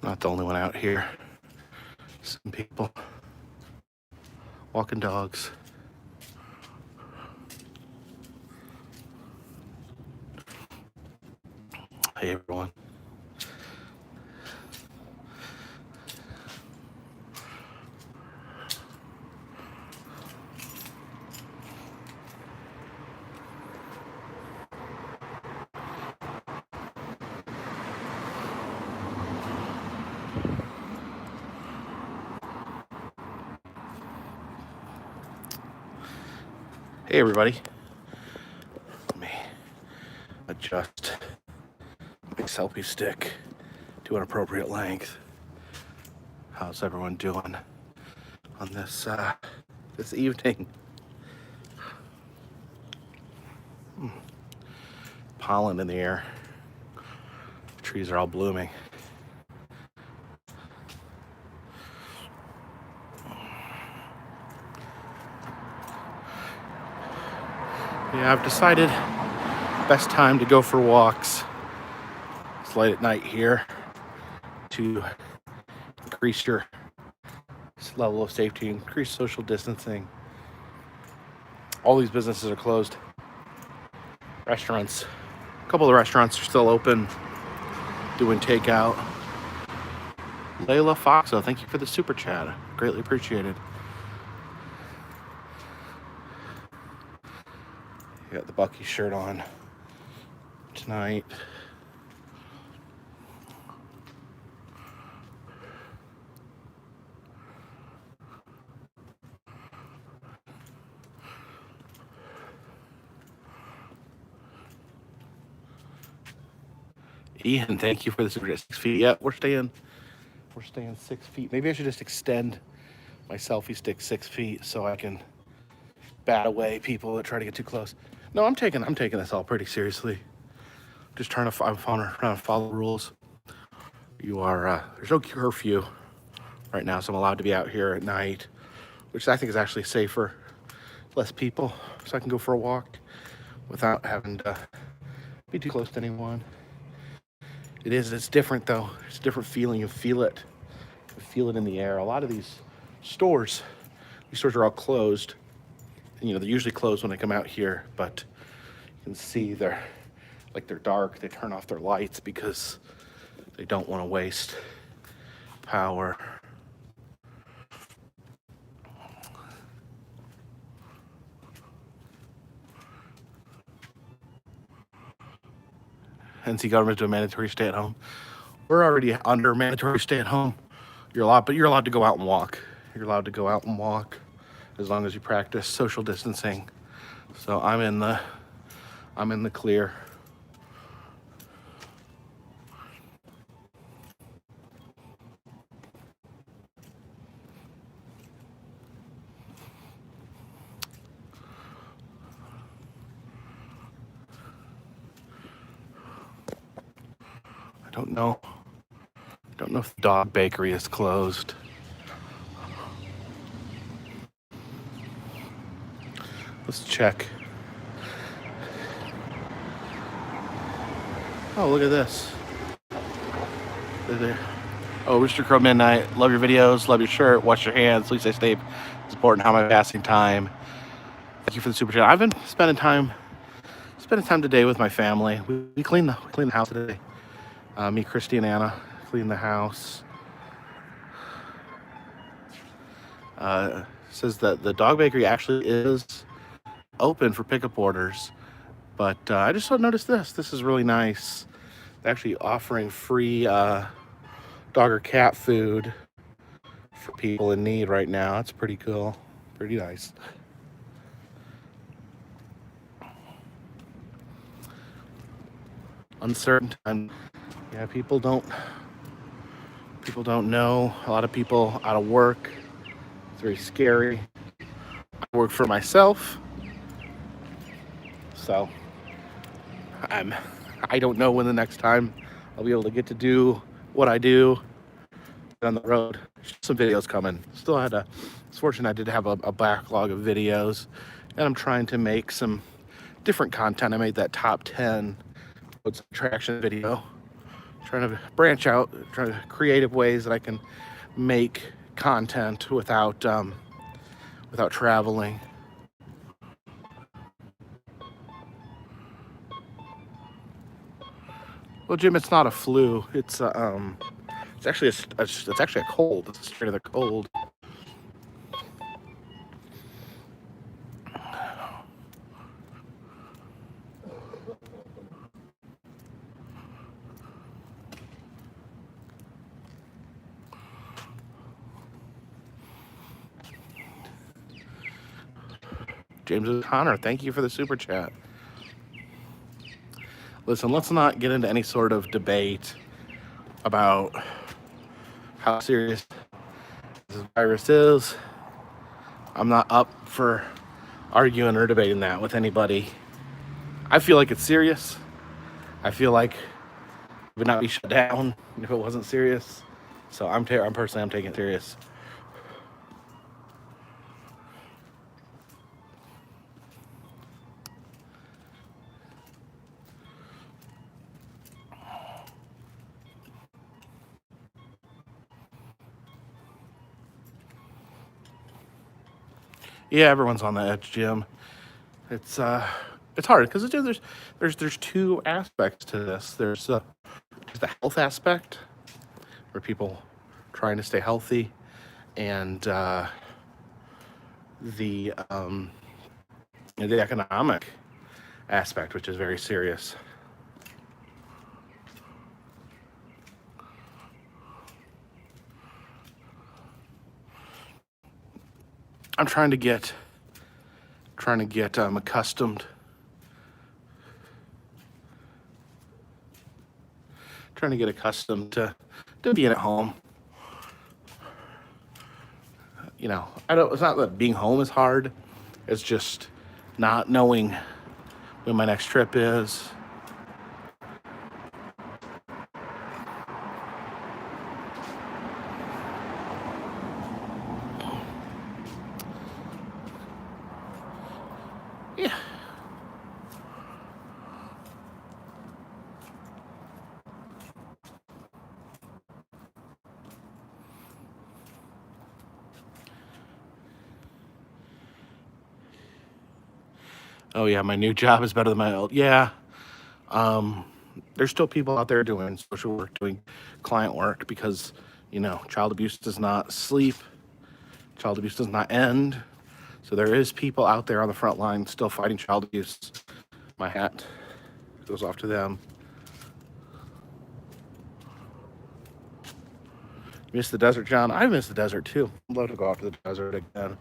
Not the only one out here. Some people walking dogs. Hey everyone. Hey everybody. Let me adjust my selfie stick to an appropriate length. How's everyone doing on this evening? Pollen in the air. The trees are all blooming. Yeah, I've decided best time to go for walks. It's late at night here to increase your level of safety, increase social distancing. All these businesses are closed. Restaurants, a couple of the restaurants are still open, doing takeout. Layla Foxo, thank you for the super chat. Greatly appreciated. You got the Bucky shirt on tonight. Ian, thank you for the super chat. 6 feet. Yeah, we're staying 6 feet. Maybe I should just extend my selfie stick 6 feet so I can bat away people that try to get too close. No, I'm taking this all pretty seriously. Just trying to follow the rules. You are there's no curfew right now, so I'm allowed to be out here at night, which I think is actually safer. Less people, so I can go for a walk without having to be too close to anyone. It's different though. It's a different feeling. You feel it. You feel it in the air. A lot of these stores are all closed. And, they're usually closed when I come out here, but you can see they're dark. They turn off their lights because they don't want to waste power. NC government doing mandatory stay at home. We're already under mandatory stay at home. You're allowed to go out and walk. You're allowed to go out and walk as long as you practice social distancing. So I'm in the clear. I don't know if the dog bakery is closed. Let's check. Oh, look at this. Oh, Rooster Crow Midnight. Love your videos. Love your shirt. Wash your hands. Please stay safe. It's important how my fasting time. Thank you for the super chat. I've been spending time today with my family. We cleaned the house today. Me, Christy, and Anna cleaned the house. Says that the dog bakery actually is open for pickup orders, but I just noticed this. This is really nice. They're actually offering free dog or cat food for people in need right now. It's pretty cool. Pretty nice. Uncertain time. Yeah, people don't know. A lot of people out of work. It's very scary. I work for myself, so I don't know when the next time I'll be able to get to do what I do on the road. Some videos coming. It's fortunate I did have a backlog of videos, and I'm trying to make some different content. I made that top 10 attraction video. trying to branch out, trying to creative ways that I can make content without traveling. Well, Jim, it's not a flu. It's actually it's actually a cold. It's a straight of the cold. James Connor, thank you for the super chat. Listen, let's not get into any sort of debate about how serious this virus is. I'm not up for arguing or debating that with anybody. I feel like it's serious. I feel like it would not be shut down if it wasn't serious. So I'm taking it serious. Yeah, everyone's on the edge, Jim. It's hard because there's two aspects to this. There's the health aspect, where people trying to stay healthy, and the economic aspect, which is very serious. I'm trying to get accustomed. Trying to get accustomed to being at home. You know, it's not that being home is hard. It's just not knowing when my next trip is. Yeah. Oh yeah, my new job is better than my old. Yeah. There's still people out there doing social work, doing client work, because, child abuse does not sleep. Child abuse does not end. So there is people out there on the front line still fighting child abuse. My hat goes off to them. Miss the desert, John? I miss the desert too. I'd love to go off to the desert again.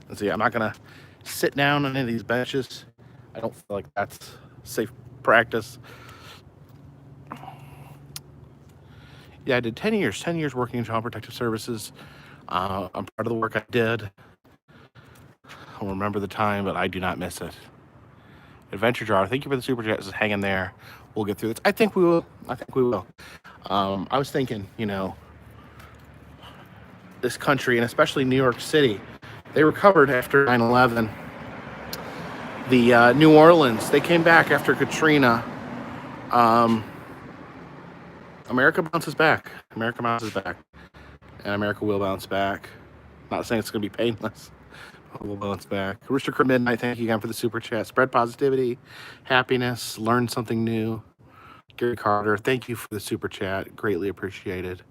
And see, I'm not gonna sit down on any of these benches. I don't feel like that's safe practice. Yeah, I did 10 years working in Child Protective Services. I'm proud of the work I did. I'll remember the time, but I do not miss it. Adventure Jar, thank you for the super chat. Just hang in there. We'll get through this. I think we will. I was thinking, this country, and especially New York City, they recovered after 9/11. The New Orleans, they came back after Katrina. America bounces back. And America will bounce back. Not saying it's going to be painless. We'll bounce back. Rooster Crew Midnight, thank you again for the super chat. Spread positivity, happiness, learn something new. Gary Carter, thank you for the super chat. Greatly appreciated.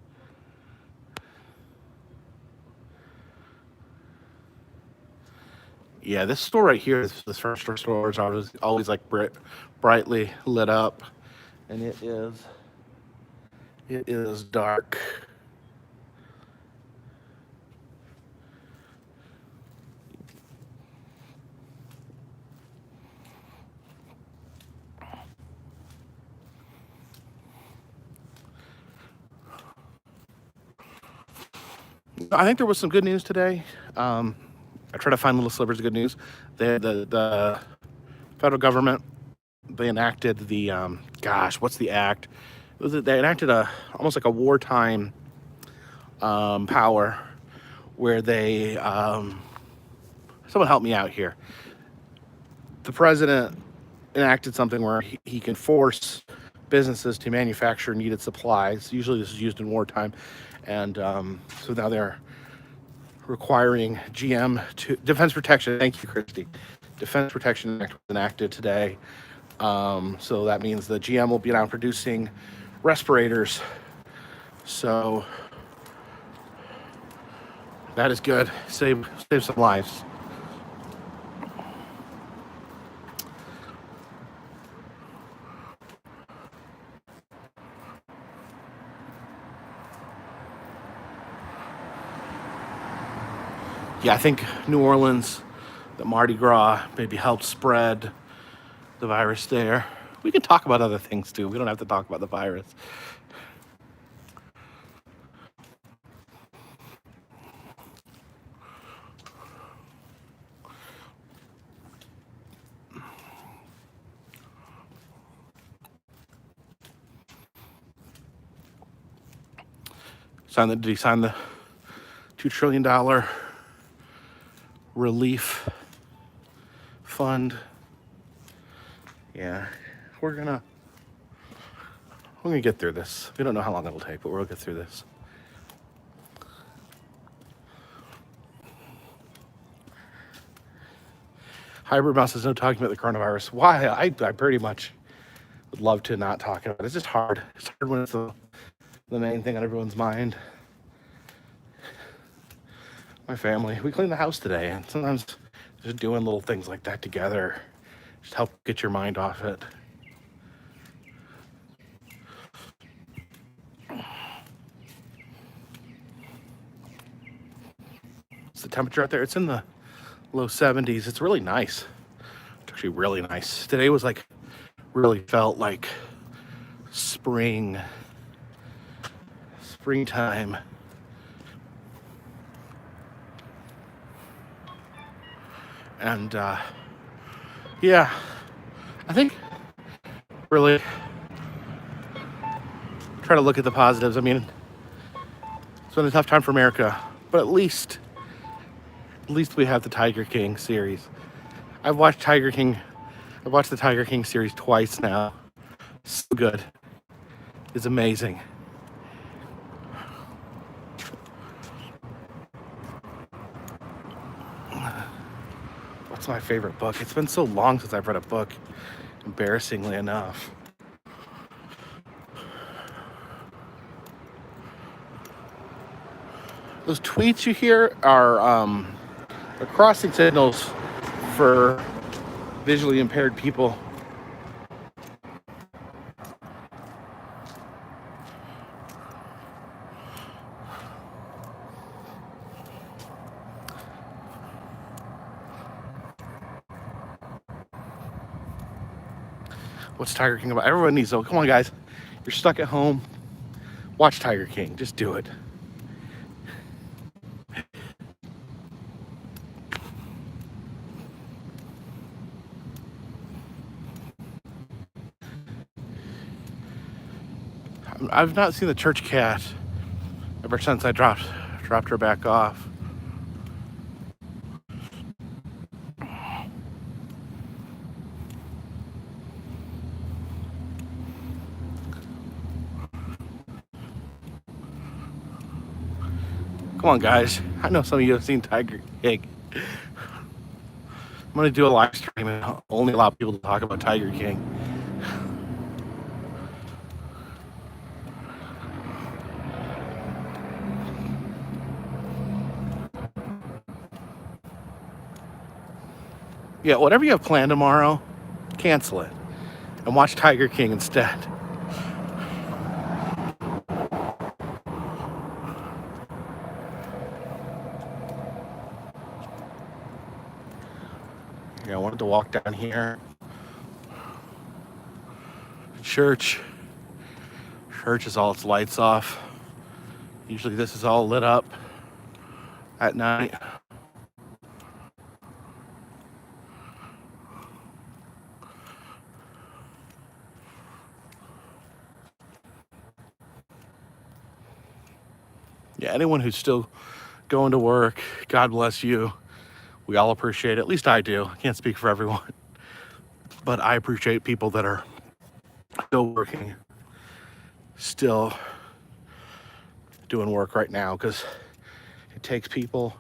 Yeah, this store right here, this furniture store, is always like brightly lit up, and it is dark. I think there was some good news today. I try to find little slivers of good news. The federal government, they enacted the what's the act? They enacted almost like a wartime power, where they someone help me out here. The president enacted something where he can force businesses to manufacture needed supplies. Usually this is used in wartime. And so now they're requiring GM to Defense Protection. Thank you, Christy. Defense Protection Act was enacted today. So that means the GM will be now producing respirators. So that is good. Save some lives. Yeah, I think New Orleans, the Mardi Gras, maybe helped spread the virus there. We can talk about other things too. We don't have to talk about the virus. Did he sign the $2 trillion relief fund? Yeah, we're gonna get through this. We don't know how long it'll take, but we'll get through this. Hybrid Mouse is no talking about the coronavirus. Why? I pretty much would love to not talk about it. It's just hard. It's hard when it's the main thing on everyone's mind. My family, we cleaned the house today, and sometimes just doing little things like that together just help get your mind off it. What's the temperature out there? It's in the low 70s. It's really nice. It's actually really nice. Today was like, really felt like springtime. And yeah, I think really try to look at the positives. I mean, it's been a tough time for America, but at least we have the Tiger King series. I've watched the Tiger King series twice now. So good. It's amazing. What's my favorite book? It's been so long since I've read a book, embarrassingly enough. Those tweets you hear are crossing signals for visually impaired people. What's Tiger King about? Everyone needs to. Come on, guys. You're stuck at home. Watch Tiger King. Just do it. I've not seen the church cat ever since I dropped her back off. Come on, guys. I know some of you have seen Tiger King. I'm gonna do a live stream and only allow people to talk about Tiger King. Yeah, whatever you have planned tomorrow, cancel it and watch Tiger King instead. Yeah, I wanted to walk down here. Church is all its lights off. Usually this is all lit up at night. Yeah, anyone who's still going to work, God bless you. We all appreciate it. At least I do. I can't speak for everyone, but I appreciate people that are still working, still doing work right now, because it takes people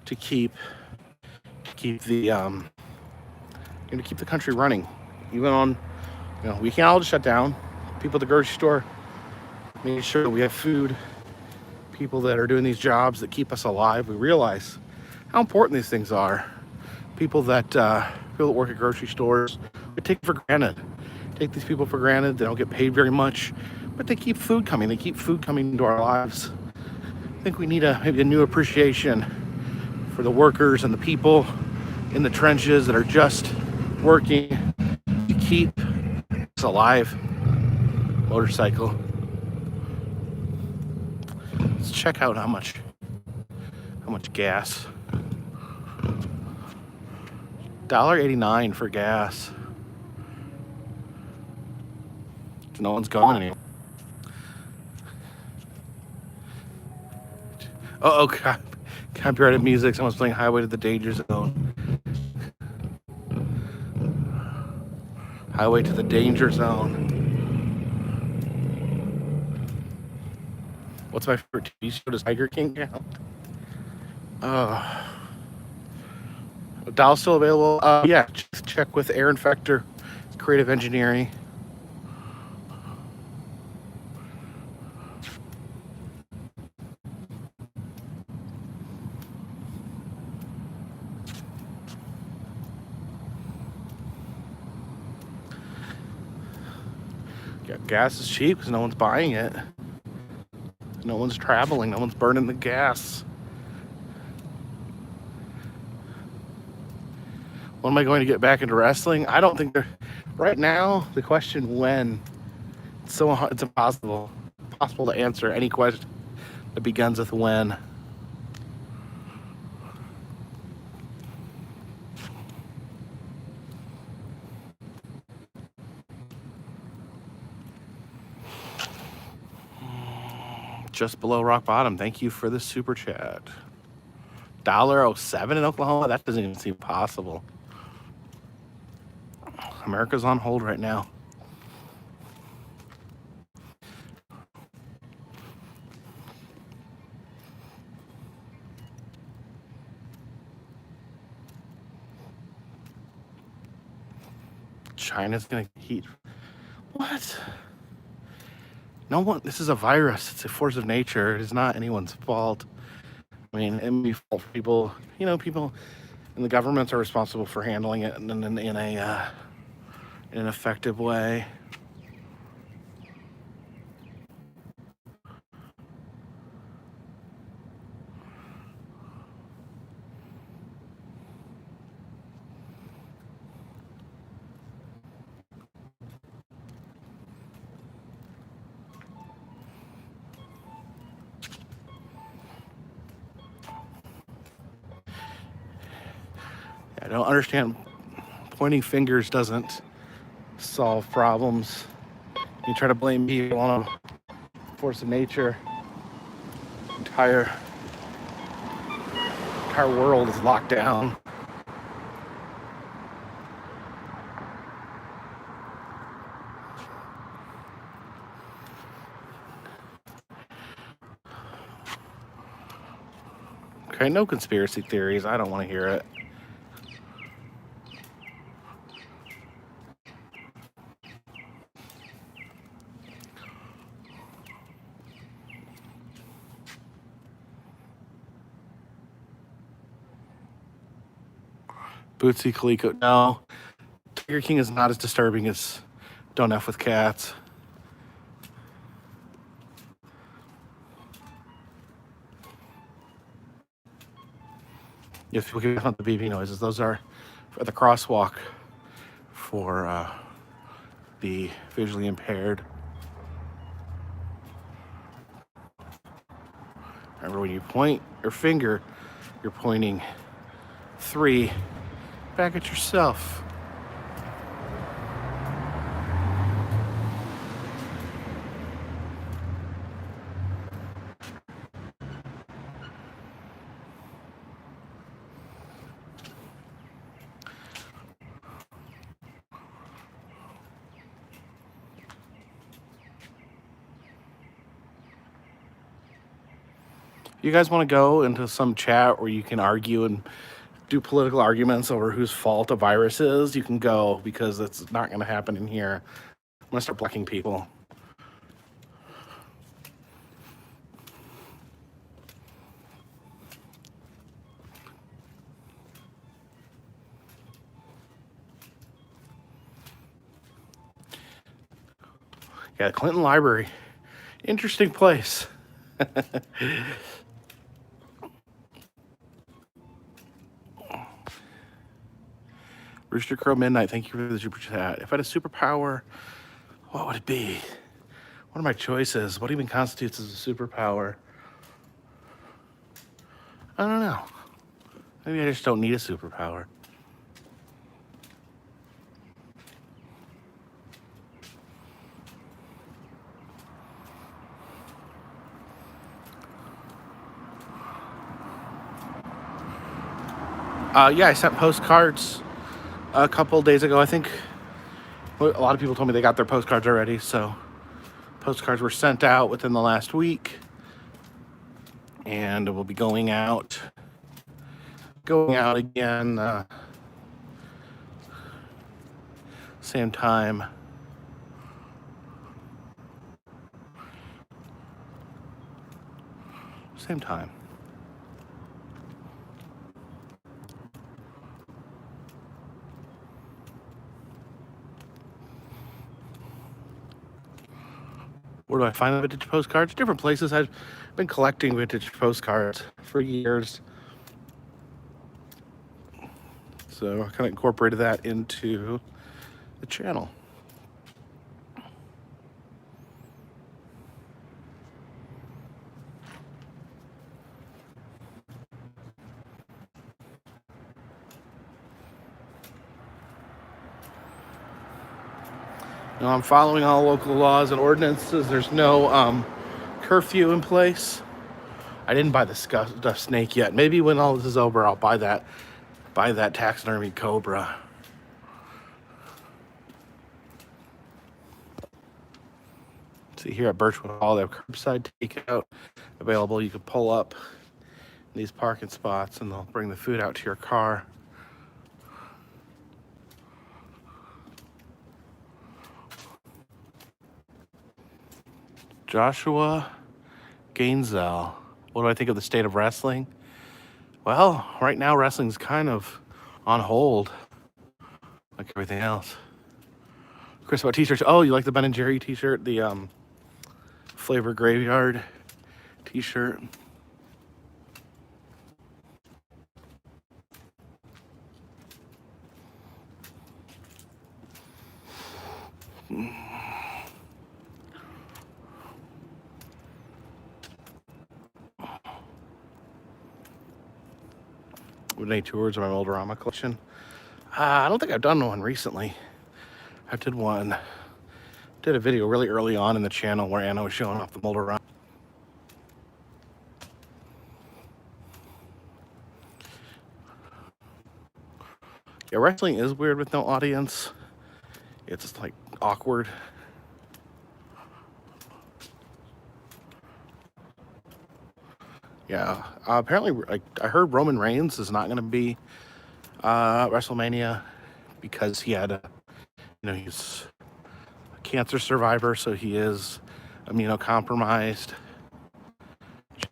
to keep the keep the country running. Even on, we can't all just shut down. People at the grocery store, making sure that we have food. People that are doing these jobs that keep us alive. We realize how important these things are. People that work at grocery stores, we take for granted. Take these people for granted. They don't get paid very much, but they keep food coming. They keep food coming into our lives. I think we need maybe a new appreciation for the workers and the people in the trenches that are just working to keep us alive. Motorcycle. Let's check out how much gas. $1.89 for gas. No one's going anymore. Oh, copyrighted music. Someone's playing Highway to the Danger Zone. Highway to the Danger Zone. What's my favorite TV show? Does Tiger King count? Dial's still available. Yeah, just check with Aaron Fector, Creative Engineering. Yeah, gas is cheap because no one's buying it. No one's traveling. No one's burning the gas. When am I going to get back into wrestling? I don't think they're... Right now, the question when, it's impossible to answer any question that begins with when. Just below rock bottom. Thank you for the super chat. $1.07 in Oklahoma? That doesn't even seem possible. America's on hold right now. China's gonna heat. What? No one. This is a virus. It's a force of nature. It is not anyone's fault. I mean, it may be fault for people. People in the governments are responsible for handling it in an effective way. I don't understand. Pointing fingers doesn't solve problems. You try to blame people on a force of nature. Entire world is locked down. Okay, no conspiracy theories. I don't want to hear it. Bootsy Kaliko. No, Tiger King is not as disturbing as Don't F with Cats. If people can count the beeping noises, those are for the crosswalk for the visually impaired. Remember, when you point your finger, you're pointing 3 back at yourself. You guys want to go into some chat where you can argue and do political arguments over whose fault a virus is? You can go, because it's not going to happen in here. I'm going to start blocking people. Yeah, Clinton Library. Interesting place. Rooster Crow Midnight, thank you for the super chat. If I had a superpower, what would it be? What are my choices? What even constitutes as a superpower? I don't know. Maybe I just don't need a superpower. Yeah, I sent postcards a couple days ago. I think a lot of people told me they got their postcards already, so postcards were sent out within the last week, and we'll be going out again same time. Same time. Where do I find the vintage postcards? Different places. I've been collecting vintage postcards for years. So I kind of incorporated that into the channel. I'm following all local laws and ordinances. There's no curfew in place. I didn't buy the stuffed snake yet. Maybe when all this is over, I'll buy that taxidermy cobra. See, here at Birchwood Hall, they have curbside takeout available. You can pull up in these parking spots and they'll bring the food out to your car. Joshua Gainzel. What do I think of the state of wrestling? Well, right now wrestling's kind of on hold, like everything else. Chris, about t-shirts? Oh, you like the Ben and Jerry t-shirt? The Flavor Graveyard t-shirt. With any tours of my Moldorama collection? I don't think I've done one recently. I did a video really early on in the channel where Anna was showing off the Moldorama. Yeah, wrestling is weird with no audience. It's like awkward. Yeah, apparently, like, I heard Roman Reigns is not going to be WrestleMania because he had he's a cancer survivor, so he is immunocompromised.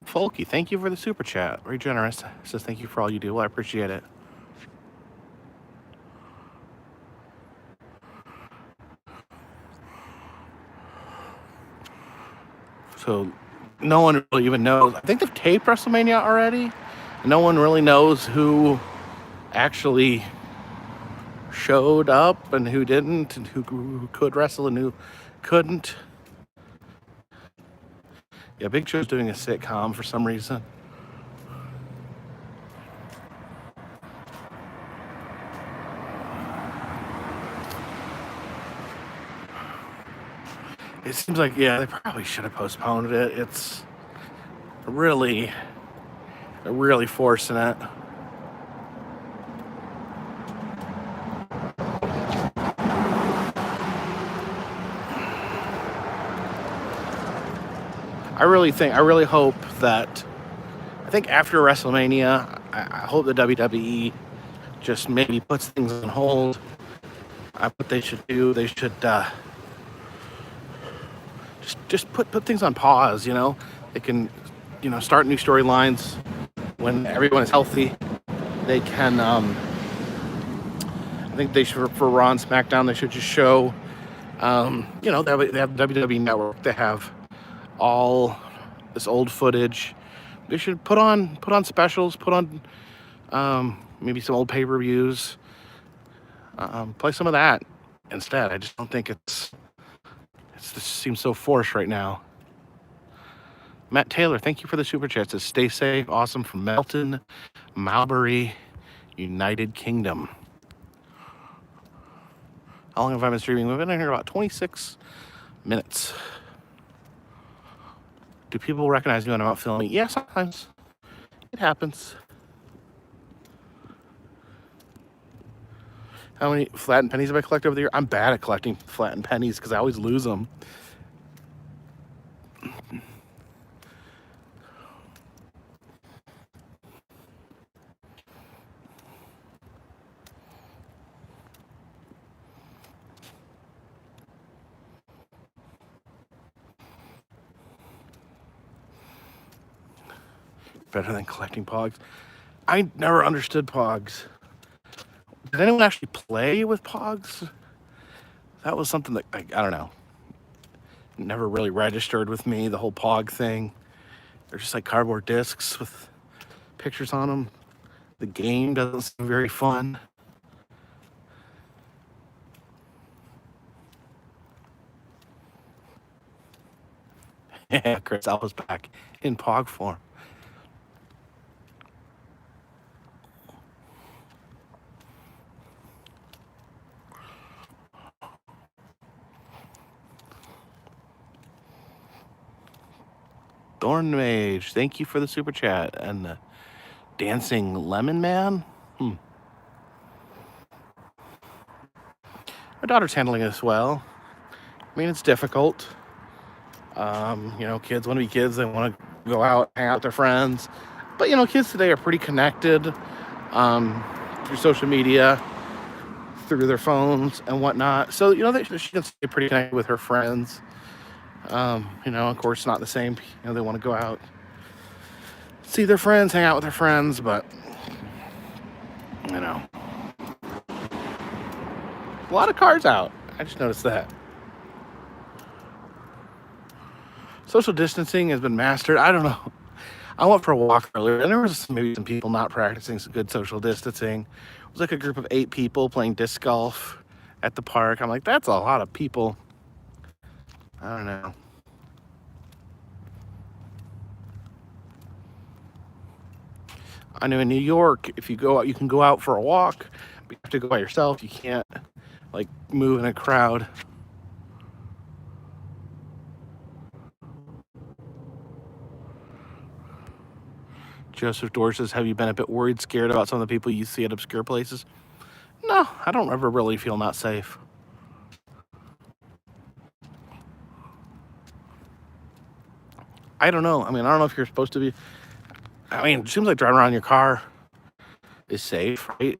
Folky, thank you for the super chat. Very generous. Says thank you for all you do. Well, I appreciate it. So no one really even knows. I think they've taped WrestleMania already. No one really knows who actually showed up and who didn't, and who could wrestle and who couldn't. Yeah, Big Show's doing a sitcom for some reason. It seems like, yeah, they probably should have postponed it. It's really forcing it. I really hope that think after WrestleMania, I hope the WWE just maybe puts things on hold. What they should do, they should just put things on pause. They can start new storylines when everyone is healthy. They can. I think they should, for Raw and SmackDown, they should just show. They have the WWE Network. They have all this old footage. They should put on specials. Put on maybe some old pay-per-views. Play some of that instead. I just don't think it just seems so forced right now. Matt Taylor, thank you for the super chat. It says, stay safe. Awesome from Melton, Malbury, United Kingdom. How long have I been streaming? We've been in here about 26 minutes. Do people recognize me when I'm out filming? Yeah, sometimes. It happens. How many flattened pennies have I collected over the year? I'm bad at collecting flattened pennies because I always lose them. Better than collecting Pogs. I never understood Pogs. Did anyone actually play with Pogs? That was something that, I don't know, never really registered with me, the whole Pog thing. They're just like cardboard discs with pictures on them. The game doesn't seem very fun. Yeah, Chris Alpha's back in Pog form. Thorn Mage, thank you for the super chat. And the Dancing Lemon Man. My daughter's handling this well. I mean, it's difficult. Kids want to be kids. They want to go out, hang out with their friends. But, kids today are pretty connected through social media, through their phones and whatnot. So, she can stay pretty connected with her friends. Of course, not the same. They want to go out, see their friends, hang out with their friends, but, a lot of cars out. I just noticed that. Social distancing has been mastered. I don't know. I went for a walk earlier, and there was maybe some people not practicing some good social distancing. It was like a group of 8 people playing disc golf at the park. I'm like, that's a lot of people. I don't know. I know in New York, if you go out, you can go out for a walk, but you have to go by yourself. You can't, move in a crowd. Joseph Dorr says, have you been a bit worried, scared about some of the people you see at obscure places? No, I don't ever really feel not safe. I don't know. I mean, I don't know if you're supposed to be. I mean, it seems like driving around in your car is safe, right?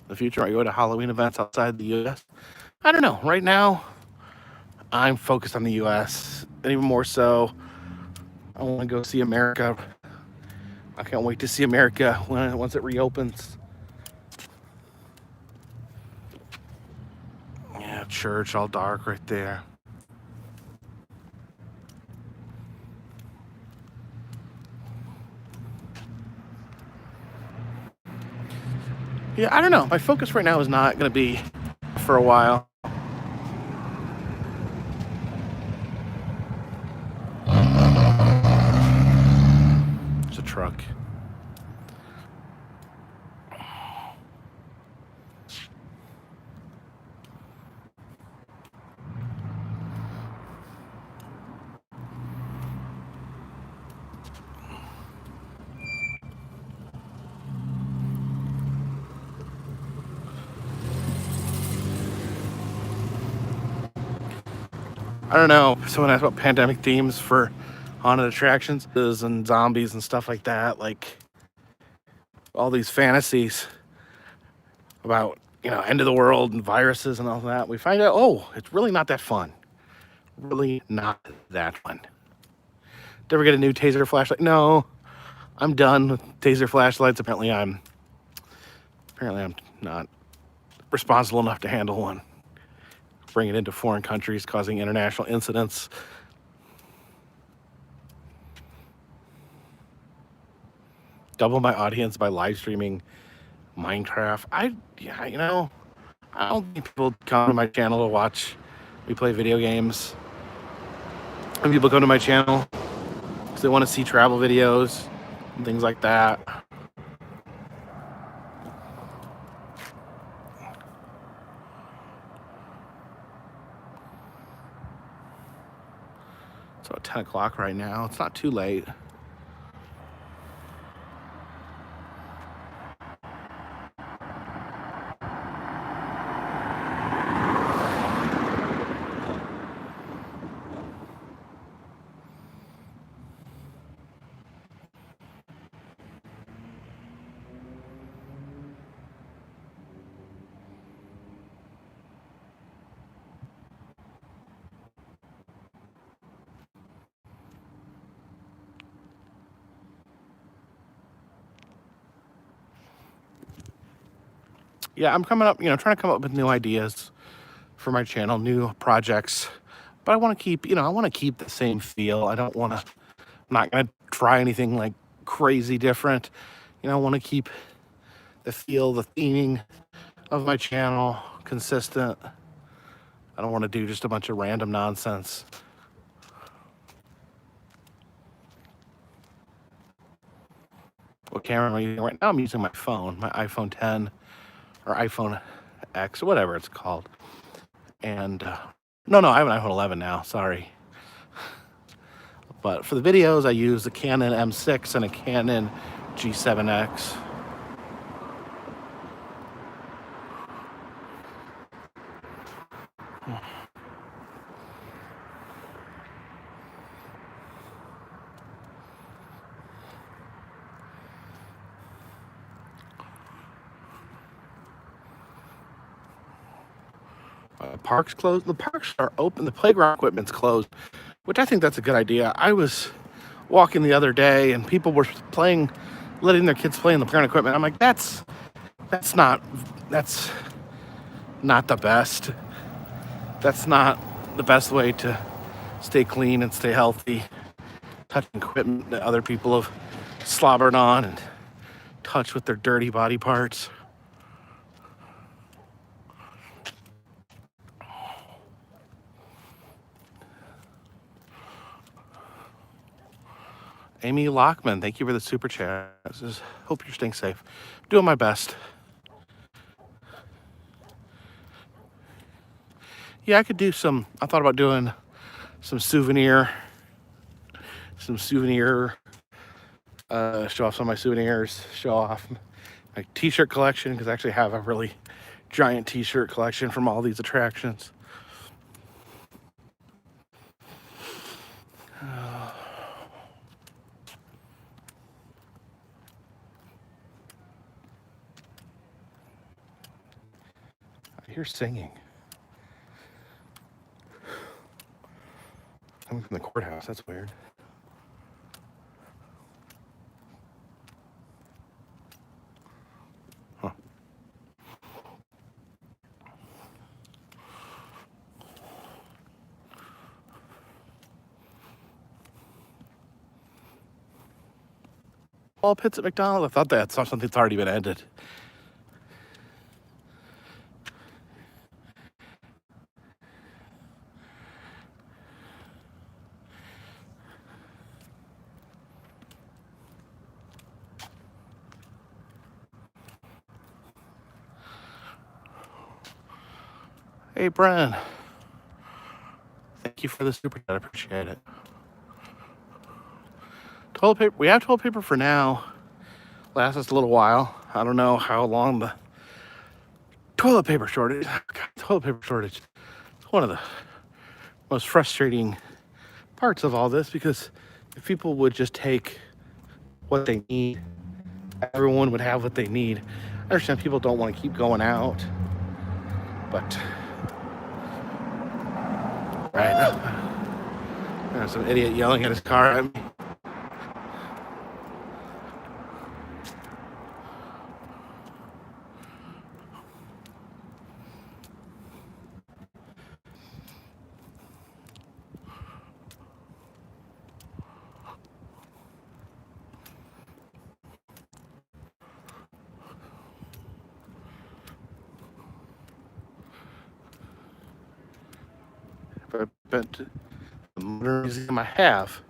The future, I go to Halloween events outside the U.S. I don't know. Right now, I'm focused on the U.S. and even more so, I want to go see America. I can't wait to see America once it reopens. Yeah, church all dark right there. Yeah, I don't know. My focus right now is not going to be for a while. It's a truck. I don't know. Someone asked about pandemic themes for haunted attractions and zombies and stuff like that. Like all these fantasies about, end of the world and viruses and all that. We find out, oh, it's really not that fun. Really not that fun. Did ever get a new taser flashlight? No, I'm done with taser flashlights. Apparently I'm not responsible enough to handle one. Bring it into foreign countries, causing international incidents. Double my audience by live streaming Minecraft. I don't think people come to my channel to watch me play video games. And people come to my channel because they want to see travel videos and things like that. It's about 10 o'clock right now. It's not too late. Yeah, I'm coming up, trying to come up with new ideas for my channel, new projects. But I want to keep, I want to keep the same feel. I'm not going to try anything like crazy different. I want to keep the feel, the theming of my channel consistent. I don't want to do just a bunch of random nonsense. What camera am I using right now? I'm using my phone, my iPhone 10 or iPhone X, whatever it's called. And no, I have an iPhone 11 now, sorry. But for the videos, I use a Canon M6 and a Canon G7X. Parks closed. The parks are open. The playground equipment's closed, which I think that's a good idea. I was walking the other day and people were letting their kids play in the playground equipment. I'm like, that's not the best. That's not the best way to stay clean and stay healthy. Touching equipment that other people have slobbered on and touched with their dirty body parts. Amy Lockman, thank you for the super chat. Hope you're staying safe. Doing my best. Yeah, I thought about doing some souvenir, show off some of my souvenirs, show off my t-shirt collection, because I actually have a really giant t-shirt collection from all these attractions. I hear singing. Coming from the courthouse, that's weird. Huh. All pits at McDonald's? I thought that's something that's already been ended. Hey, Bren. Thank you for the super chat. I appreciate it. Toilet paper. We have toilet paper for now. Lasts us a little while. I don't know how long the toilet paper shortage. It's one of the most frustrating parts of all this, because if people would just take what they need, everyone would have what they need. I understand people don't want to keep going out, but right now, there's some idiot yelling at his car at me. But the Modern Museum I have,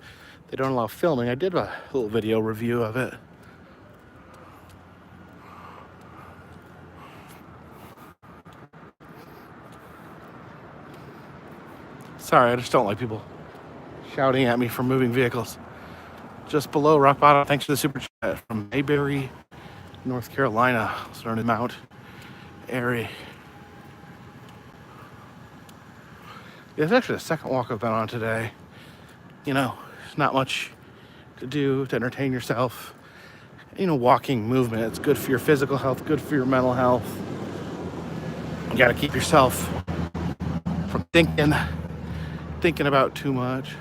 they don't allow filming. I did a little video review of it. Sorry, I just don't like people shouting at me from moving vehicles. Just below rock bottom, thanks for the super chat from Mayberry, North Carolina, starting Mount Airy. It's actually the second walk I've been on today. You know, there's not much to do to entertain yourself. You know, walking movement, it's good for your physical health, good for your mental health. You gotta keep yourself from thinking about too much.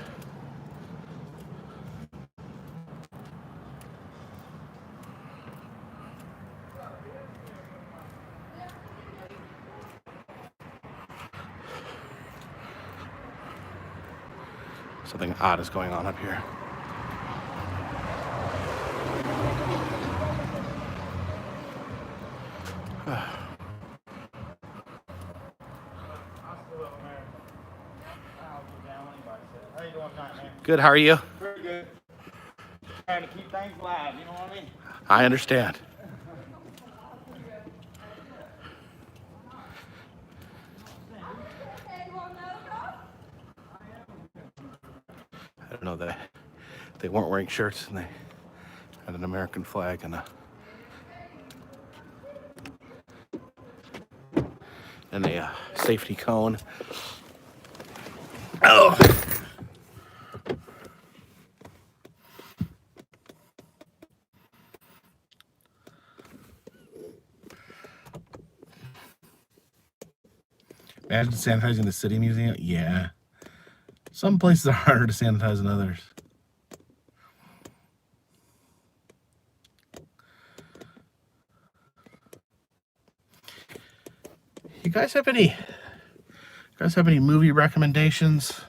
Something odd is going on up here. Good, how are you? Pretty good. Trying to keep things live, you know what I mean? I understand. I don't know that they weren't wearing shirts and they had an American flag and a safety cone. Oh. Imagine sanitizing the city museum. Yeah. Some places are harder to sanitize than others. You guys have any movie recommendations?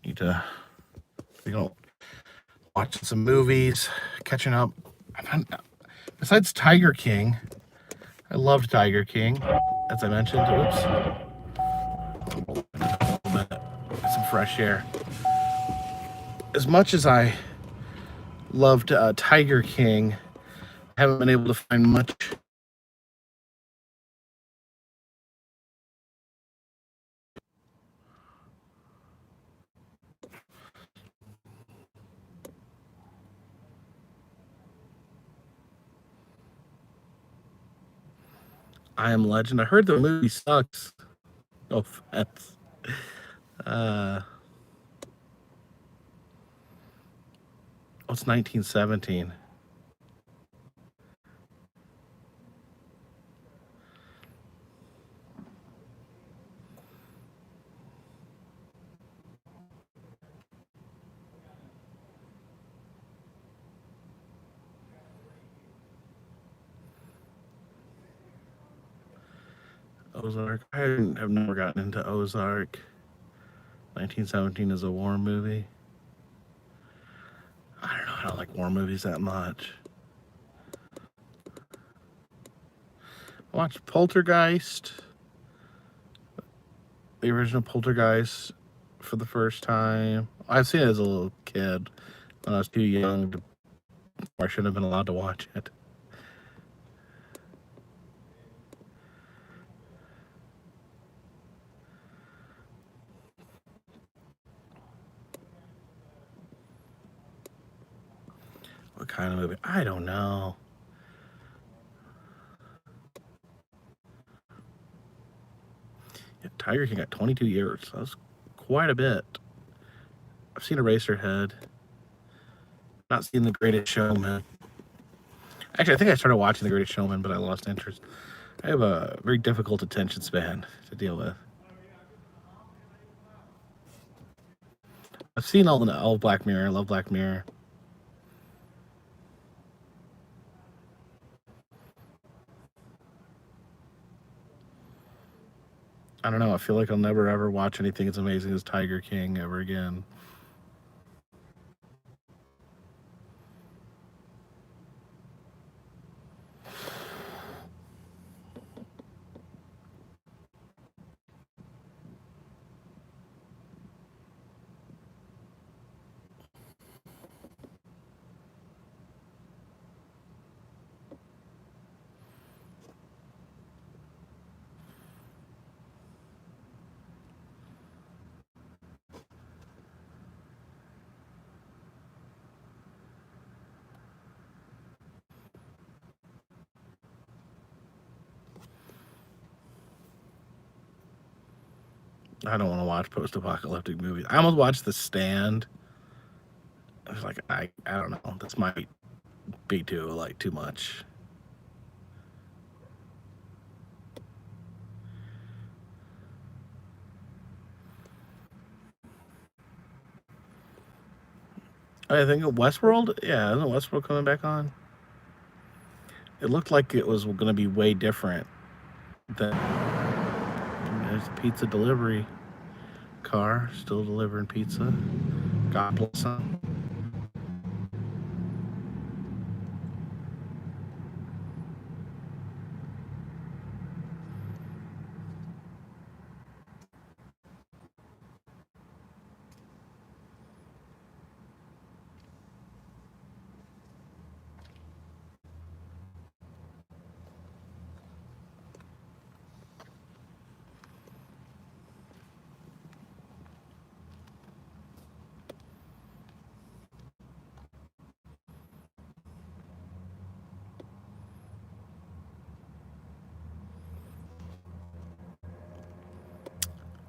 Need to, you know, watching some movies, catching up. Besides Tiger King, I loved Tiger King, as I mentioned. Oops. Some fresh air. As much as I loved Tiger King, I haven't been able to find much. I Am Legend. I heard the movie sucks. No offense. What's 1917? Ozark. I have never gotten into Ozark. 1917 is a war movie. I don't know. I don't like war movies that much. I watched Poltergeist, the original Poltergeist, for the first time. I've seen it as a little kid when I was too young to, I shouldn't have been allowed to watch it. What kind of movie? I don't know. Yeah, Tiger King got 22 years. That was quite a bit. I've seen Eraserhead. Not seen The Greatest Showman. Actually, I think I started watching The Greatest Showman, but I lost interest. I have a very difficult attention span to deal with. I've seen all of Black Mirror. I love Black Mirror. I don't know. I feel like I'll never ever watch anything as amazing as Tiger King ever again. I don't want to watch post-apocalyptic movies. I almost watched The Stand. I was like, I don't know. This might be too much. I think Westworld. Yeah, isn't Westworld coming back on? It looked like it was going to be way different. There's a pizza delivery car still delivering pizza. God bless them.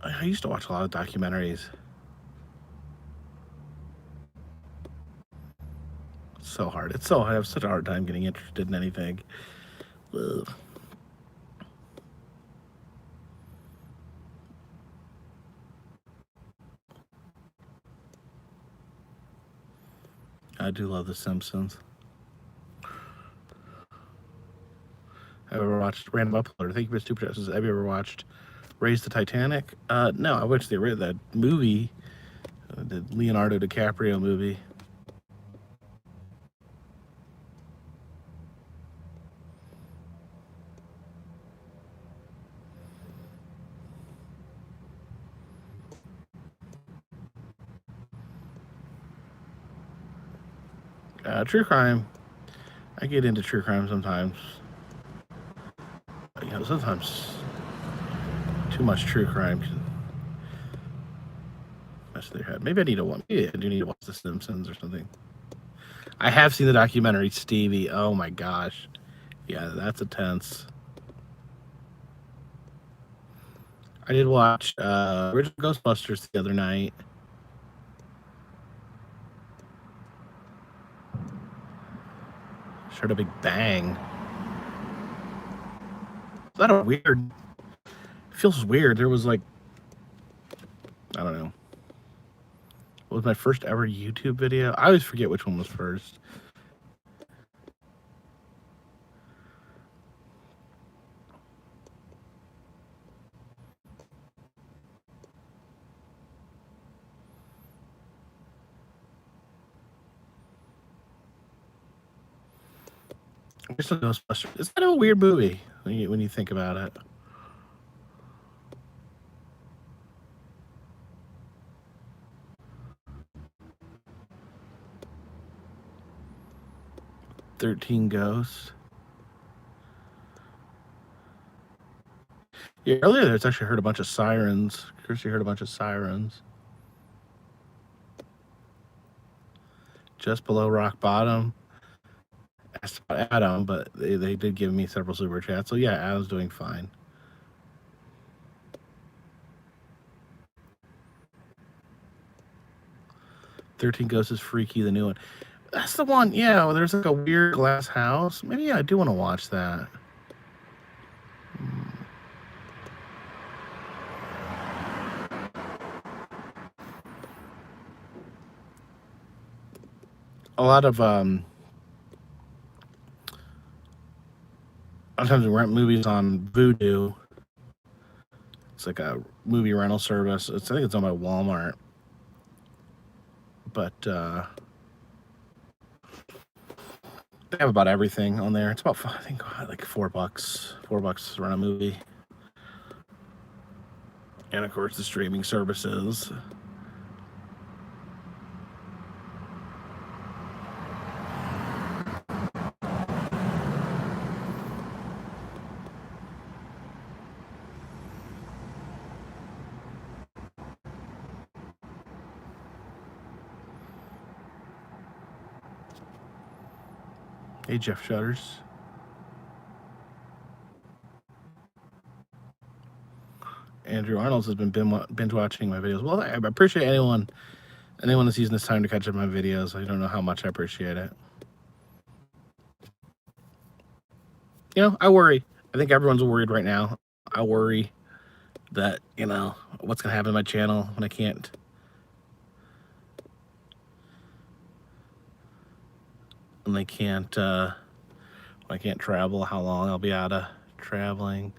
I used to watch a lot of documentaries. It's so hard. It's so I have such a hard time getting interested in anything. Ugh. I do love The Simpsons. Have you ever watched Random Uploader? Thank you for Super Chats. Have you ever watched Raise the Titanic? No, I watched that movie, the Leonardo DiCaprio movie. True crime. I get into true crime sometimes. You know, sometimes too much true crime can mess with your head. Maybe I need to watch. Maybe I do need to watch The Simpsons or something. I have seen the documentary Stevie. Oh my gosh, yeah, that's intense. I did watch original Ghostbusters the other night. Heard a big bang. Is that a weird? It feels weird. There was like, I don't know. What was my first ever YouTube video? I always forget which one was first. Original Ghostbusters. It's kind of a weird movie when you think about it. "13 Ghosts." Yeah, earlier there's actually heard a bunch of sirens. Kirsty heard a bunch of sirens. Just below rock bottom. Asked about Adam, but they did give me several super chats. So yeah, Adam's doing fine. 13 Ghosts is freaky, the new one. That's the one, yeah, well, there's like a weird glass house. Maybe yeah, I do want to watch that. A lot of sometimes we rent movies on Vudu. It's like a movie rental service. I think it's owned by Walmart. But they have about everything on there. It's about, I think, like $4. $4 to rent a movie. And of course the streaming services. Hey, Jeff Shutters. Andrew Arnold's has been binge watching my videos. Well, I appreciate anyone that's using this time to catch up my videos. I don't know how much I appreciate it. You know, I worry. I think everyone's worried right now. I worry that, you know, what's going to happen to my channel when I can't travel, how long I'll be out of traveling.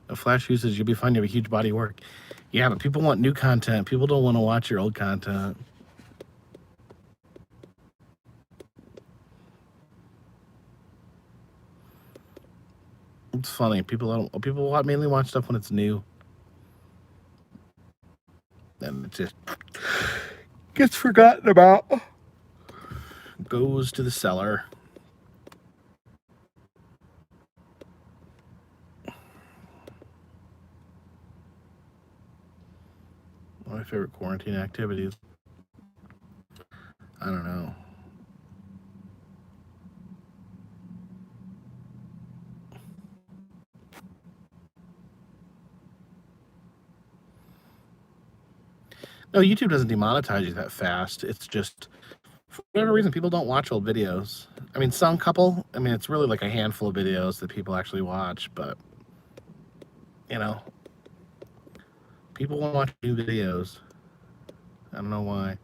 The Flash usage, you'll be fine. You have a huge body of work. Yeah, but people want new content. People don't want to watch your old content. It's funny. People mainly watch stuff when it's new, and it just gets forgotten about. Goes to the cellar. One of my favorite quarantine activities. I don't know. No, YouTube doesn't demonetize you that fast. It's just, for whatever reason, people don't watch old videos. I mean, it's really like a handful of videos that people actually watch, but, you know, people want to watch new videos. I don't know why.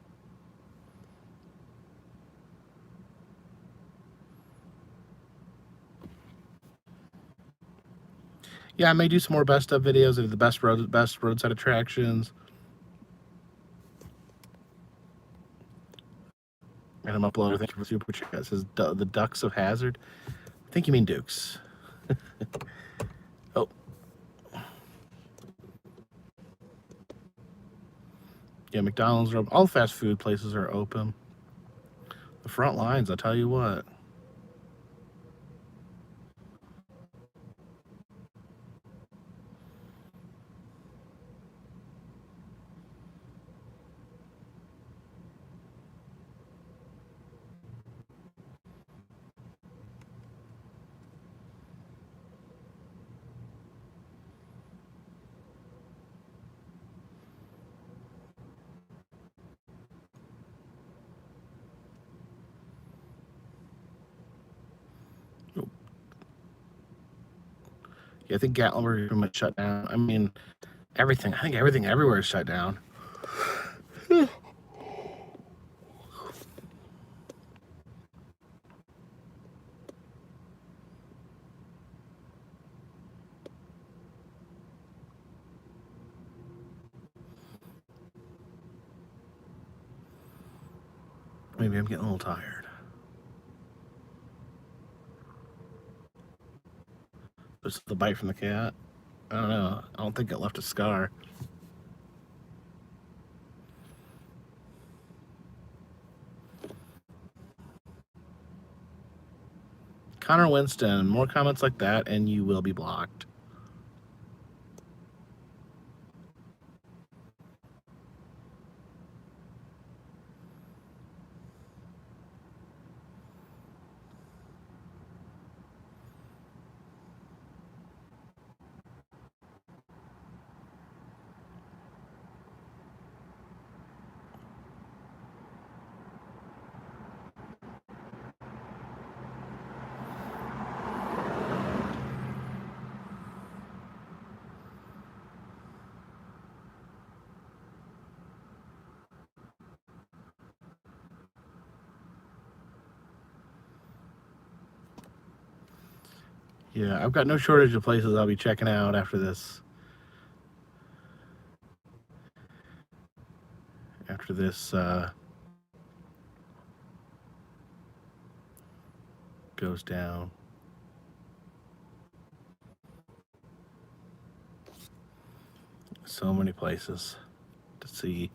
Yeah, I may do some more best of videos of the best roadside attractions. And I'm uploading. Thank you for super chat. It says the Ducks of Hazard. I think you mean Dukes. Oh. Yeah, McDonald's are open. All fast food places are open. The front lines, I'll tell you what. Yeah, I think Gatlinburg is pretty much shut down. I mean, everything. I think everything everywhere is shut down. Maybe I'm getting a little tired. This is the bite from the cat. I don't know. I don't think it left a scar. Connor Winston, more comments like that, and you will be blocked. Yeah, I've got no shortage of places I'll be checking out after this. Goes down. So many places to see.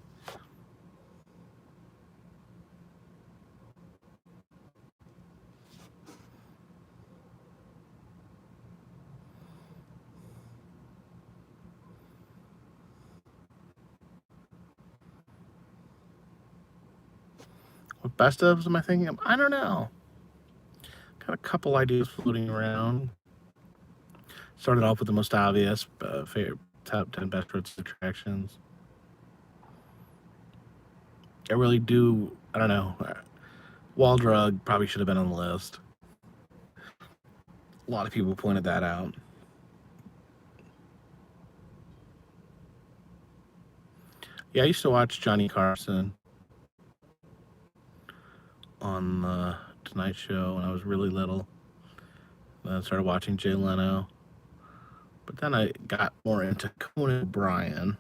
What best ofs am I thinking of? I don't know. Got a couple ideas floating around. Started off with the most obvious, favorite top 10 best roadside attractions. I really do, I don't know. Wall Drug probably should have been on the list. A lot of people pointed that out. Yeah, I used to watch Johnny Carson on the Tonight Show when I was really little. Then I started watching Jay Leno. But then I got more into Conan O'Brien.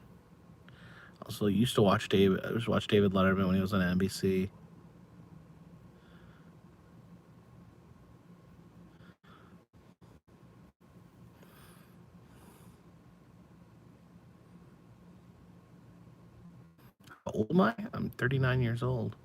Also used to watch David Letterman when he was on NBC. How old am I? I'm 39 years old.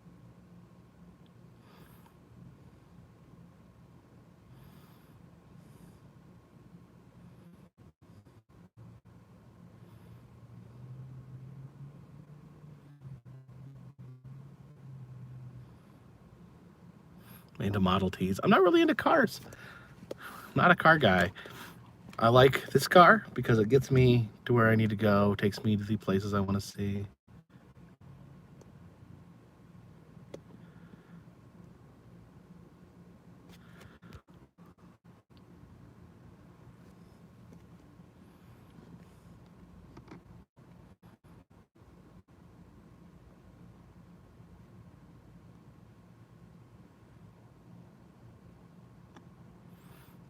Into Model Ts. I'm not really into cars. I'm not a car guy. I like this car because it gets me to where I need to go, takes me to the places I want to see.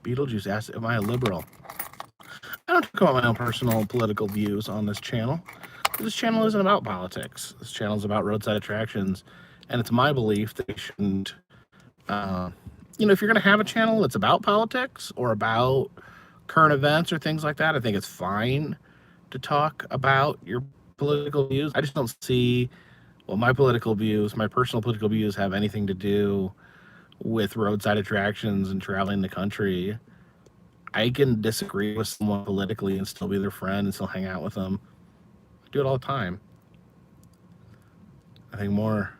Beetlejuice asked, am I a liberal? I don't talk about my own personal political views on this channel. This channel isn't about politics. This channel is about roadside attractions. And it's my belief that you shouldn't, if you're going to have a channel that's about politics or about current events or things like that, I think it's fine to talk about your political views. I just don't see my personal political views have anything to do with roadside attractions and traveling the country. I can disagree with someone politically and still be their friend and still hang out with them. I do it all the time. I think more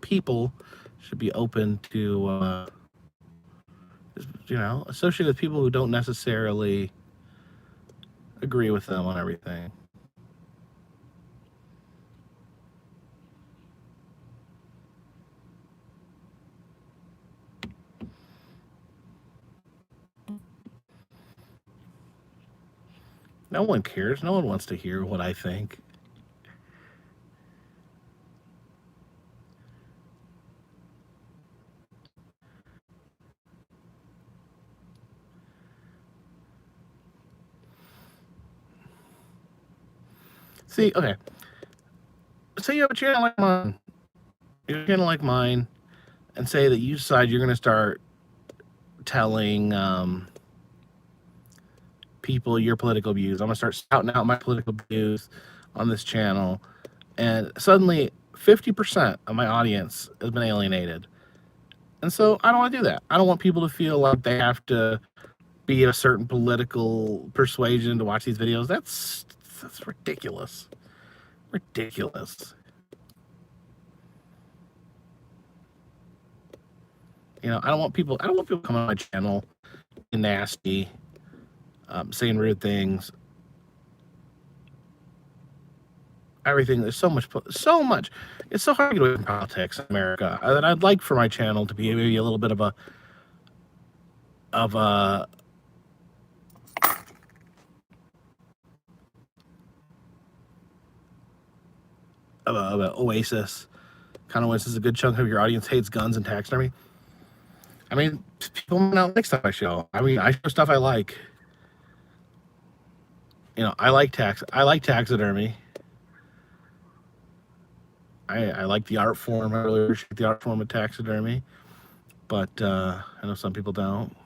people should be open to, associate with people who don't necessarily agree with them on everything. No one cares. No one wants to hear what I think. See, okay. Say you have a channel like mine. You have a channel like mine, and say that you decide you're going to start telling people your political views. I'm going to start spouting out my political views on this channel. And suddenly 50% of my audience has been alienated. And so I don't want to do that. I don't want people to feel like they have to be a certain political persuasion to watch these videos. That's ridiculous. Ridiculous. You know, I don't want people coming on my channel being nasty, saying rude things. Everything. There's so much. It's so hard to get away from politics in America. That I'd like for my channel to be maybe a little bit of a of a of an oasis. Kind of oasis. A good chunk of your audience hates guns and taxidermy. I mean, people might not like stuff I show. I mean, I show stuff I like. You know, I like taxidermy. I like the art form. I really appreciate the art form of taxidermy. But I know some people don't.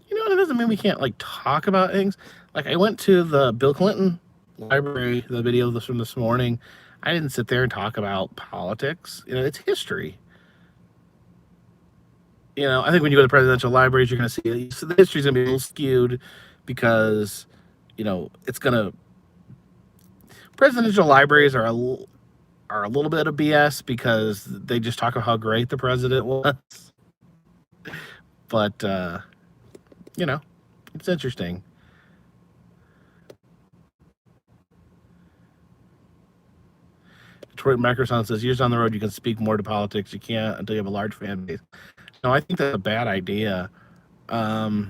You know, it doesn't mean we can't like talk about things. Like I went to the Bill Clinton library, the video from this morning. I didn't sit there and talk about politics. You know, it's history. You know, I think when you go to presidential libraries, you're going to see so the history's going to be a little skewed because, you know, it's going to. Presidential libraries are a little bit of BS because they just talk about how great the president was. But, you know, it's interesting. Detroit Microsoft says, years down the road, you can speak more to politics. You can't until you have a large fan base. No, I think that's a bad idea. Yeah,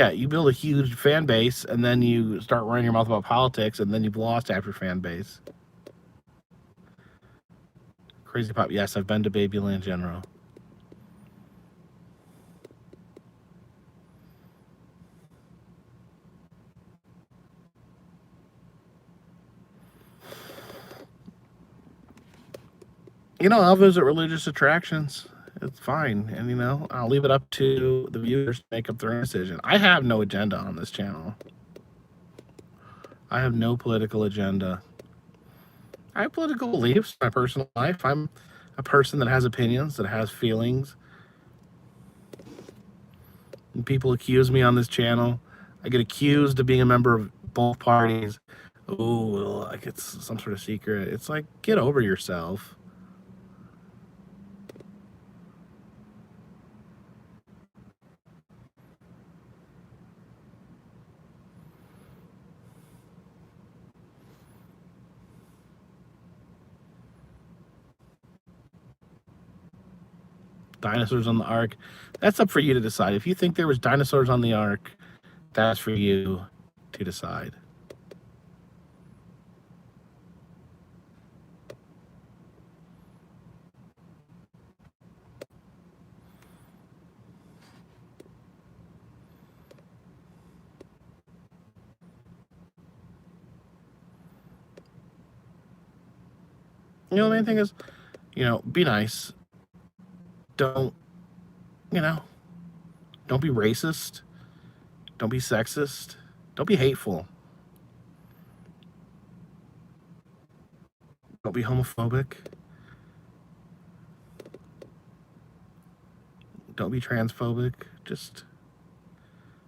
you build a huge fan base, and then you start running your mouth about politics, and then you've lost half your fan base. Crazy Pop, yes, I've been to Babyland General. You know, I'll visit religious attractions. It's fine. And, you know, I'll leave it up to the viewers to make up their own decision. I have no agenda on this channel. I have no political agenda. I have political beliefs in my personal life. I'm a person that has opinions, that has feelings. And people accuse me on this channel. I get accused of being a member of both parties. Oh, like it's some sort of secret. It's like, get over yourself. Dinosaurs on the Ark. That's up for you to decide. If you think there was dinosaurs on the Ark, that's for you to decide. You know, the main thing is, you know, be nice. Don't, you know, don't be racist. Don't be sexist. Don't be hateful. Don't be homophobic. Don't be transphobic. Just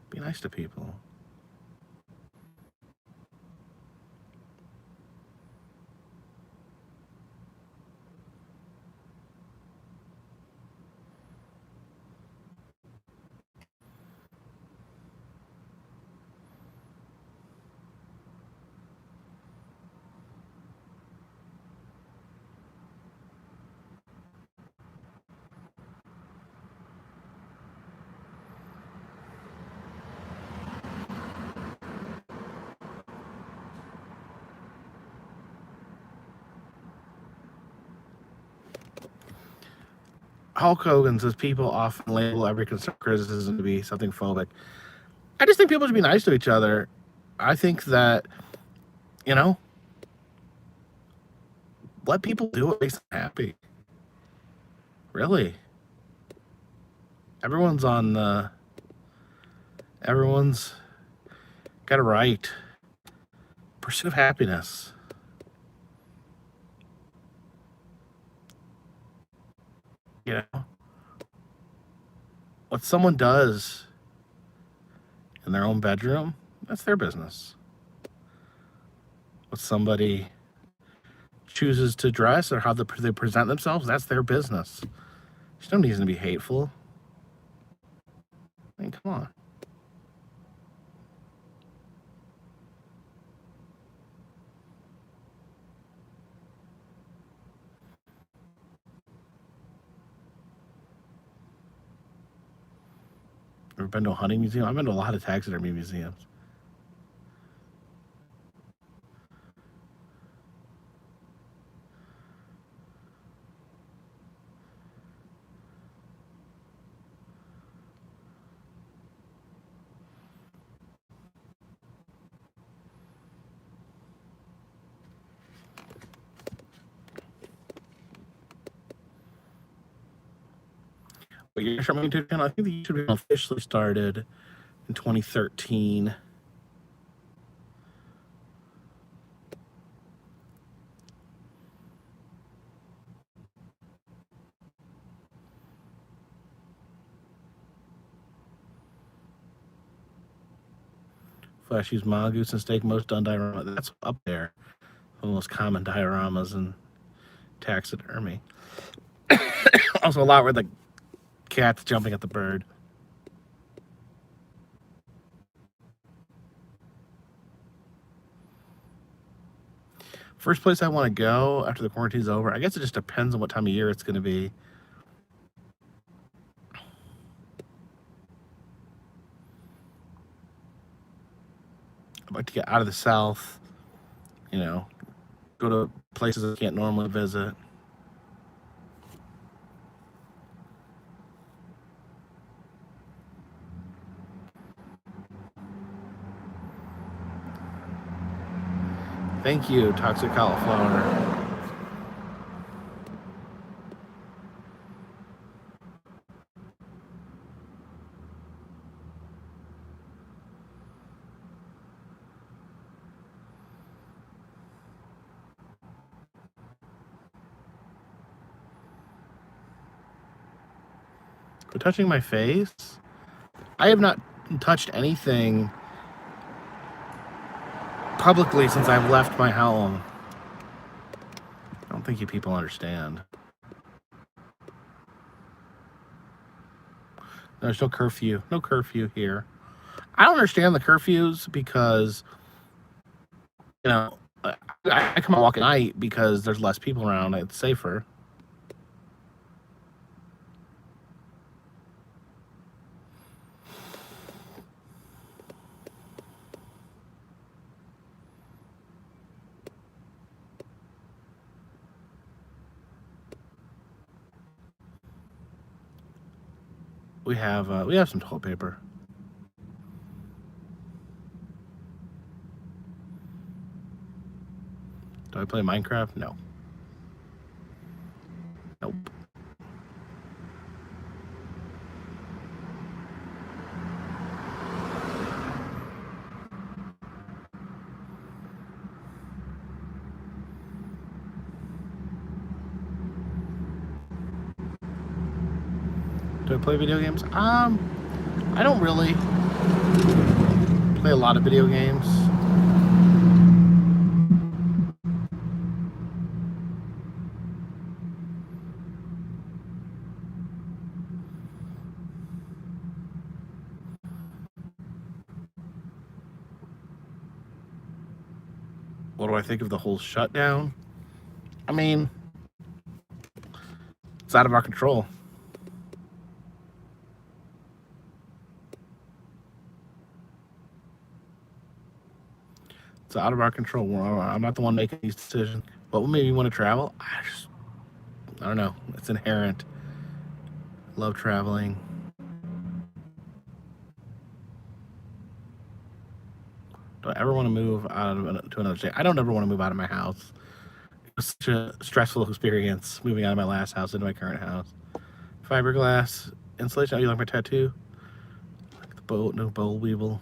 be nice to people. Hulk Hogan says people often label every constructive criticism to be something phobic. I just think people should be nice to each other. I think that, you know, let people do what makes them happy. Really. Everyone's got a right. Pursuit of happiness. You know? What someone does in their own bedroom, that's their business. What somebody chooses to dress or how they present themselves, that's their business. There's no reason to be hateful. I mean, come on. Ever been to a hunting museum? I've been to a lot of taxidermy museums. But your YouTube channel, I think the YouTube channel officially started in 2013. Flashy's mongoose and steak, most done diorama. That's up there. One of the most common dioramas in taxidermy. Also, a lot where the cat's jumping at the bird. First place I want to go after the quarantine's over, I guess it just depends on what time of year it's going to be. I'd like to get out of the South, you know, go to places I can't normally visit. Thank you, Toxic Cauliflower. For touching my face, I have not touched anything publicly since I've left my home. I don't think you people understand. There's no curfew. No curfew here. I don't understand the curfews because, you know, I come out walk at night because there's less people around. It's safer. We have some toilet paper. Do I play Minecraft? No. Nope. Do I play video games? I don't really play a lot of video games. What do I think of the whole shutdown? I mean, it's out of our control. It's out of our control. I'm not the one making these decisions. What would make me want to travel? I don't know. It's inherent. Love traveling. Do I ever want to move out to another state? I don't ever want to move out of my house. was such a stressful experience moving out of my last house into my current house. Fiberglass insulation. Oh, you like my tattoo? Like the boat, no boll weevil.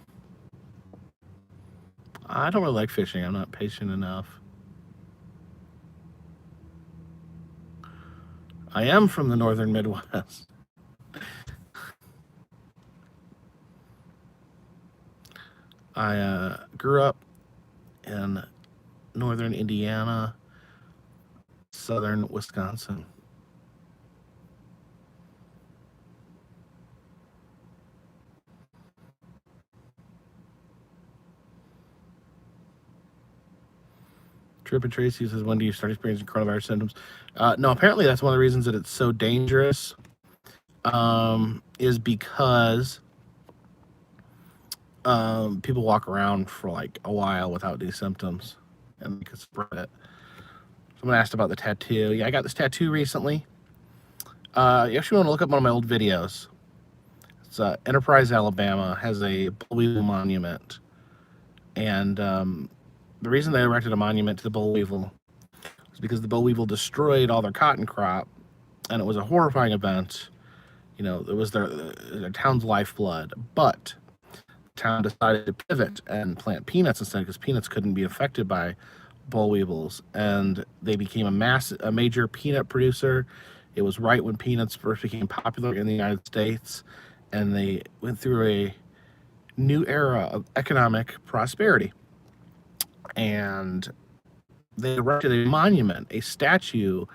I don't really like fishing. I'm not patient enough. I am from the northern Midwest. I grew up in northern Indiana, southern Wisconsin. Trip and Tracy says, when do you start experiencing coronavirus symptoms? No, apparently that's one of the reasons that it's so dangerous, is because people walk around for like a while without these symptoms and they could spread it. Someone asked about the tattoo. Yeah, I got this tattoo recently. You actually want to look up one of my old videos. It's Enterprise, Alabama has a boll weevil monument. And the reason they erected a monument to the boll weevil is because the boll weevil destroyed all their cotton crop, and it was a horrifying event. You know, it was their town's lifeblood. But the town decided to pivot and plant peanuts instead because peanuts couldn't be affected by boll weevils, and they became a major peanut producer. It was right when peanuts first became popular in the United States, and they went through a new era of economic prosperity. And they erected a monument, a statue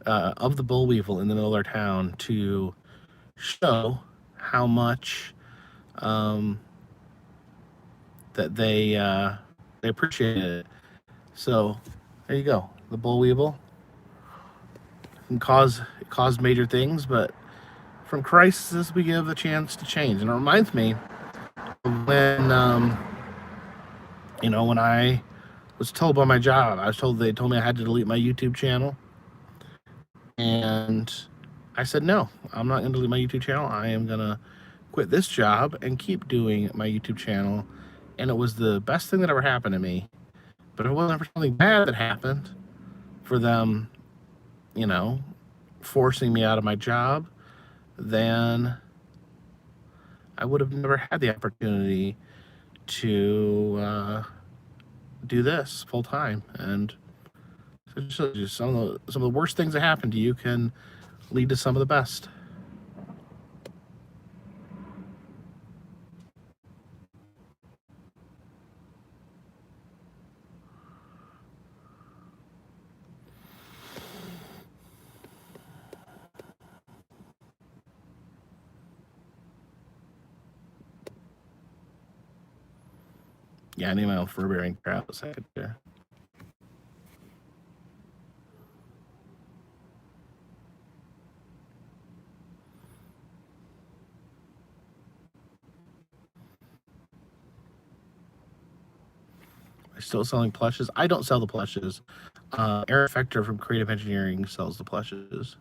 of the boll weevil in the middle of their town to show how much that they appreciated it. So there you go. The boll weevil can cause major things, but from crisis we give a chance to change. And it reminds me of when when I was told by my job, they told me I had to delete my YouTube channel, and I said no, I'm not going to delete my YouTube channel. I am going to quit this job and keep doing my YouTube channel. And it was the best thing that ever happened to me. But if it wasn't for something bad that happened, for them, forcing me out of my job, then I would have never had the opportunity to do this full time. And just some of the worst things that happen to you can lead to some of the best. Yeah, I need my own fur-bearing crap a second there. Are still selling plushes? I don't sell the plushes. Aaron Fector from Creative Engineering sells the plushes.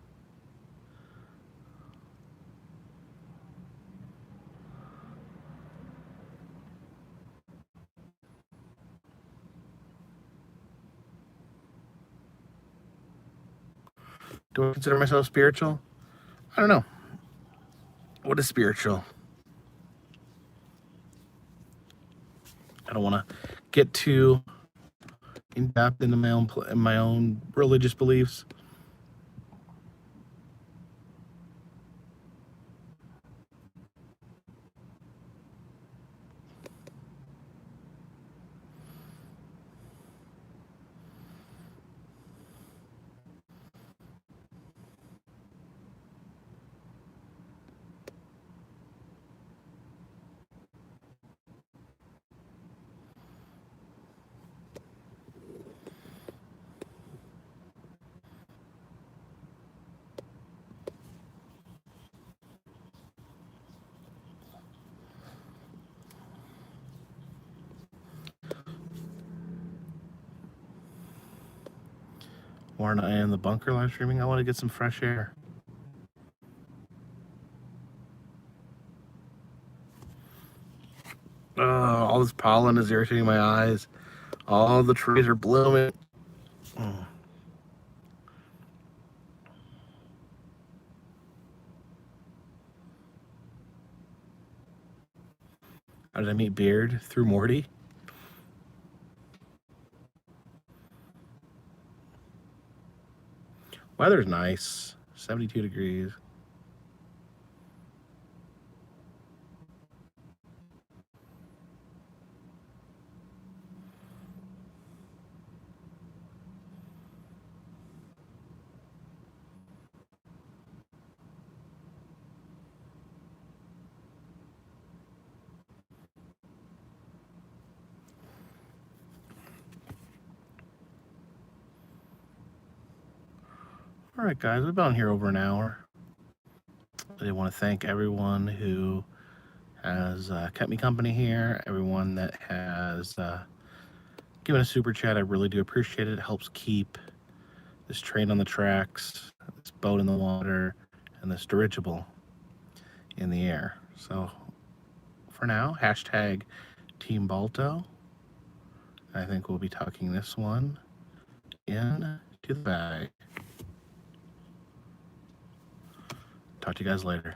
Do I consider myself spiritual? I don't know. What is spiritual? I don't want to get too in depth into my own religious beliefs. Warren, I am the bunker live streaming. I want to get some fresh air. All this pollen is irritating my eyes. All the trees are blooming. How did I meet Beard? Through Morty. Weather's nice. 72 degrees. All right, guys, we've been on here over an hour. I want to thank everyone who has kept me company here, everyone that has given a super chat. I really do appreciate it. It helps keep this train on the tracks, this boat in the water, and this dirigible in the air. So for now, hashtag Team Balto. I think we'll be tucking this one into the bag. Talk to you guys later.